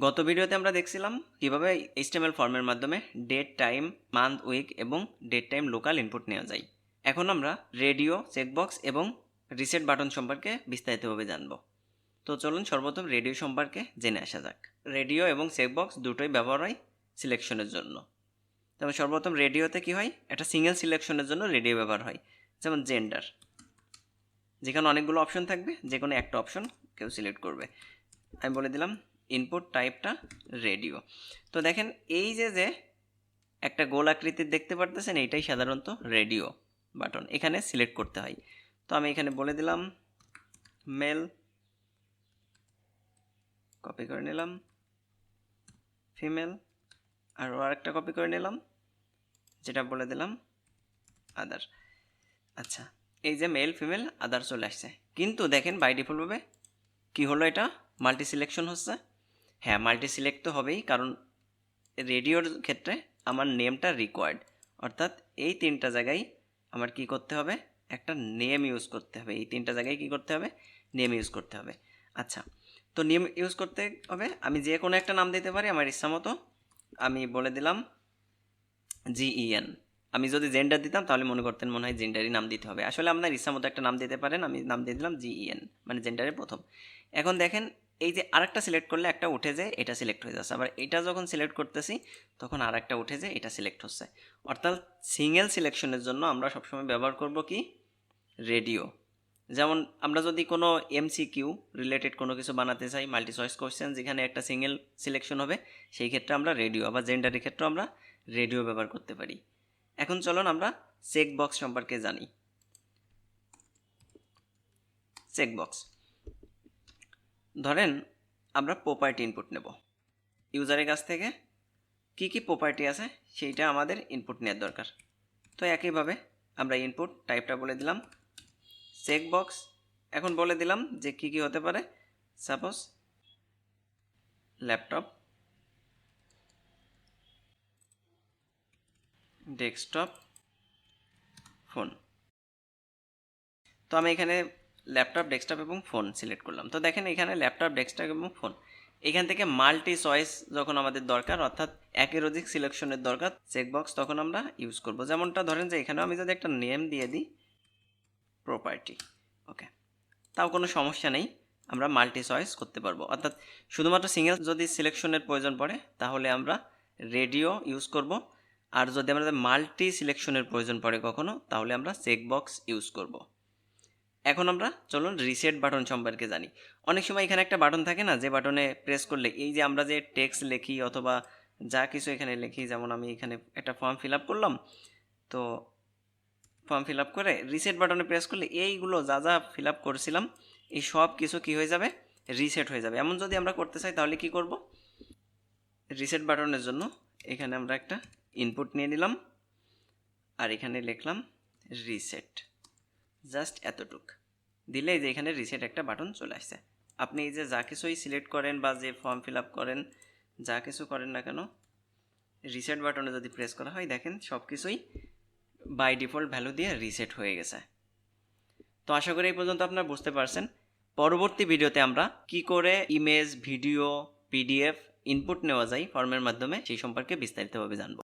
গত ভিডিওতে আমরা দেখছিলাম কিভাবে HTML ফর্মের মাধ্যমে ডেট, টাইম, মান্থ, উইক এবং ডেট টাইম লোকাল ইনপুট নেওয়া যায়। এখন আমরা রেডিও, চেকবক্স এবং রিসেট বাটন সম্পর্কে বিস্তারিতভাবে জানব। তো চলুন সর্বপ্রথম রেডিও সম্পর্কে জেনে আসা যাক। রেডিও এবং চেকবক্স দুটোই ব্যবহার হয় সিলেকশনের জন্য। তবে সর্বপ্রথম রেডিওতে কি হয়, একটা সিঙ্গেল সিলেকশনের জন্য রেডিও ব্যবহার হয়। যেমন জেন্ডার, যেখানে অনেকগুলো অপশন থাকবে, যে কোনো একটা অপশন কেউ সিলেক্ট করবে। আমি বলে দিলাম ইনপুট টাইপটা রেডিও। তো দেখেন এই যে একটা গোল আকৃতির দেখতে পারতেছেন, এইটাই সাধারণত রেডিও বাটন, এখানে সিলেক্ট করতে হয়। তো আমি এখানে বলে দিলাম মেল, কপি করে নিলাম, ফিমেল, আর আরেকটা কপি করে নিলাম, যেটা বলে দিলাম আদার। আচ্ছা, এই যে মেল, ফিমেল, আদার চলে আসছে, কিন্তু দেখেন বাই ডিফল্টভাবে কি হলো, এটা মাল্টি সিলেকশন হচ্ছে। হ্যাঁ, মাল্টি সিলেক্ট তো হবেই, কারণ রেডিওর ক্ষেত্রে আমার নেমটা রিকোয়ার্ড, অর্থাৎ এই তিনটা জায়গায় আমার কি করতে হবে, একটা নেম ইউজ করতে হবে। এই তিনটা জায়গায় কি করতে হবে, নেম ইউজ করতে হবে। আচ্ছা, তো নেম ইউজ করতে হবে, আমি যে কোনো একটা নাম দিতে পারি আমার ইচ্ছা মতো। আমি বলে দিলাম GEN। আমি যদি জেন্ডার দিতাম তাহলে মনে করতেন মনে হয় জেন্ডারই নাম দিতে হবে। আসলে আপনার ইচ্ছা মতো একটা নাম দিতে পারেন, আমি নাম দিয়ে দিলাম GEN, মানে জেন্ডারের প্রথম। এখন দেখেন এই যে আরেকটা সিলেক্ট করলে একটা উঠে যায়, এটা সিলেক্ট হয়ে যাচ্ছে। আবার এটা যখন সিলেক্ট করতেছি তখন আরেকটা উঠে যায়, এটা সিলেক্ট হচ্ছে। অর্থাৎ সিঙ্গেল সিলেকশনের জন্য আমরা সবসময় ব্যবহার করব কি, রেডিও। যেমন আমরা যদি কোনো MCQ রিলেটেড কোনো কিছু বানাতে চাই, মাল্টি চয়েস কোশ্চেন, যেখানে একটা সিঙ্গেল সিলেকশন হবে, সেই ক্ষেত্রে আমরা রেডিও, আবার জেন্ডারের ক্ষেত্রে আমরা রেডিও ব্যবহার করতে পারি। এখন চলুন আমরা চেকবক্স সম্পর্কে জানি। চেকবক্স, ধরেন আমরা প্রপার্টি ইনপুট নেব, ইউজারের কাছ থেকে কি কি প্রপার্টি আছে সেইটা আমাদের ইনপুট নেওয়ার দরকার। তো একইভাবে আমরা ইনপুট টাইপটা বলে দিলাম চেকবক্স। এখন বলে দিলাম যে কি কি হতে পারে, সাপোজ ল্যাপটপ, ডেস্কটপ, ফোন। তো আমি এখানে ল্যাপটপ, ডেস্কটপ এবং ফোন সিলেক্ট করলাম। তো দেখেন এখানে ল্যাপটপ, ডেস্কটপ এবং ফোন, এখান থেকে মাল্টি চয়েস যখন আমাদের দরকার, অর্থাৎ একের অধিক সিলেকশনের দরকার, চেকবক্স তখন আমরা ইউজ করব। যেমনটা ধরেন যে এখানেও আমি যদি একটা নেম দিয়ে দিই প্রপার্টি, ওকে, তাও কোনো সমস্যা নেই, আমরা মাল্টি চয়েস করতে পারবো। অর্থাৎ শুধুমাত্র সিঙ্গেল যদি সিলেকশনের প্রয়োজন পড়ে তাহলে আমরা রেডিও ইউজ করব, আর যদি আমাদের মাল্টি সিলেকশনের প্রয়োজন পড়ে কখনো, তাহলে আমরা চেকবক্স ইউজ করব। এখন আমরা চলুন রিসেট বাটন সম্পর্কে জানি। অনেক সময় এখানে একটা বাটন থাকে না, যে বাটনে প্রেস করলে এই যে আমরা যে টেক্সট লিখি অথবা যা কিছু এখানে লিখি, যেমন আমি এখানে একটা ফর্ম ফিল আপ করলাম, তো ফর্ম ফিল আপ করে রিসেট বাটনে প্রেস করলে এইগুলো যা যা ফিল আপ করেছিলাম এই সব কিছু কী হয়ে যাবে, রিসেট হয়ে যাবে। এমন যদি আমরা করতে চাই তাহলে কি করব, রিসেট বাটনের জন্য এখানে আমরা একটা ইনপুট নিয়ে নিলাম, আর এখানে লিখলাম রিসেট, জাস্ট এতটুক দিলেই যে এখানে রিসেট একটা বাটন চলে আসছে। আপনি এই যে যা কিছুই সিলেক্ট করেন বা যে ফর্ম ফিল আপ করেন, যা কিছু করেন না কেন, রিসেট বাটনে যদি প্রেস করা হয় দেখেন সব কিছুই বাই ডিফল্ট ভ্যালু দিয়ে রিসেট হয়ে গেছে। তো আশা করি এই পর্যন্ত আপনারা বুঝতে পারছেন। পরবর্তী ভিডিওতে আমরা কি করে ইমেজ, ভিডিও, PDF ইনপুট নেওয়া যায় ফর্মের মাধ্যমে সেই সম্পর্কে বিস্তারিতভাবে জানব।